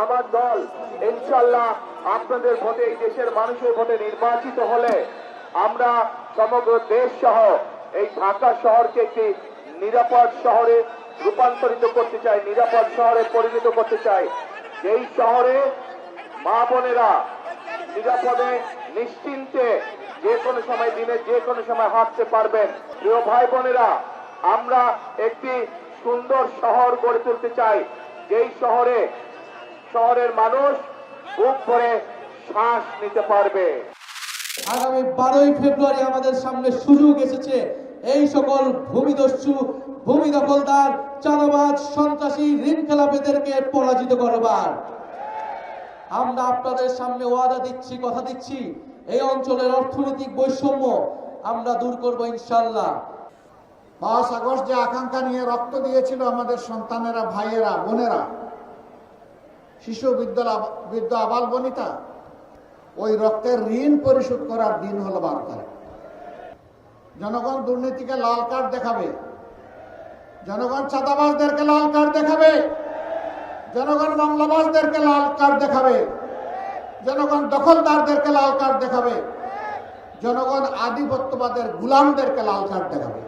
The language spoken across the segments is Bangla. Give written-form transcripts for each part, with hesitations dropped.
আমার দল ইনশাআল্লাহ আপনাদের ভোটে, এই দেশের মানুষের ভোটে নির্বাচিত হলে আমরা সমগ্র দেশ সহ এই ঢাকা শহরকে একটি নিরাপদ শহরে রূপান্তরিত করতে চাই, নিরাপদ শহরে পরিণত করতে চাই, যেই শহরে মা বোনেরা নিরাপদে নিশ্চিন্তে যে কোনো সময়, দিনে যে কোনো সময় হাঁটতে পারবেন। প্রিয় ভাই বোনেরা, আমরা একটি সুন্দর শহর গড়ে তুলতে চাই, যেই শহরের মানুষ বুক ভরে শ্বাস নিতে পারবে। আগামী 12ই ফেব্রুয়ারি আমাদের সামনে সুযোগ এসেছে এই সকল ভূমিদস্যু, ভূমি দখলদার, চাঁদাবাজ, সন্ত্রাসী, ঋণ খেলাপিদেরকে পরাজিত করবার। আমরা আপনাদের সামনে ওয়াদা দিচ্ছি, কথা দিচ্ছি, এই অঞ্চলের অর্থনৈতিক বৈষম্য আমরা দূর করব ইনশাআল্লাহ। 5 আগস্ট যে আকাঙ্ক্ষা নিয়ে রক্ত দিয়েছিল আমাদের সন্তানেরা, ভাইয়েরা, বোনেরা, শিশু, বৃদ্ধ, আবাল বনিতা, ওই রক্তের ঋণ পরিশোধ করার দিন হলো 12 তারিখ। জনগণ দুর্নীতিকে লাল কার্ড দেখাবে, জনগণ চাঁদাবাজদেরকে লাল কার্ড দেখাবে, জনগণ মামলাবাজদেরকে লাল কার্ড দেখাবে, জনগণ দখলদারদেরকে লাল কার্ড দেখাবে, জনগণ আধিপত্যবাদের গুলামদেরকে লাল কার্ড দেখাবে।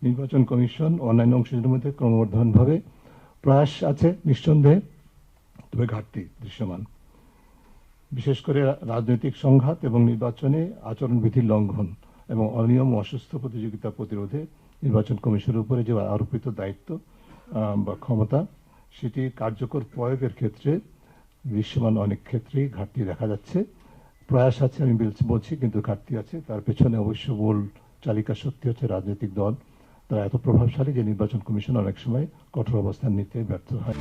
নির্বাচন কমিশন অন্যান্য অংশীদারদের মধ্যে ক্রমবর্ধমানভাবে প্রয়াস আছে নিঃসন্দেহে, তবে ঘাটতি দৃশ্যমান। বিশেষ করে রাজনৈতিক সংঘাত এবং নির্বাচনে আচরণবিধির লঙ্ঘন এবং অনিয়ম ও অসুস্থ প্রতিযোগিতা প্রতিরোধে নির্বাচন কমিশনের উপরে যে আরোপিত দায়িত্ব বা ক্ষমতা, সেটি কার্যকর প্রয়োগের ক্ষেত্রে দৃশ্যমান অনেক ক্ষেত্রেই ঘাটতি দেখা যাচ্ছে। প্রয়াস আছে আমি বলছি, কিন্তু ঘাটতি আছে। তার পেছনে অবশ্য মূল চালিকা শক্তি হচ্ছে রাজনৈতিক দল। তারা এত প্রভাবশালী যে নির্বাচন কমিশন অনেক সময় কঠোর অবস্থান নিতে ব্যর্থ হয়।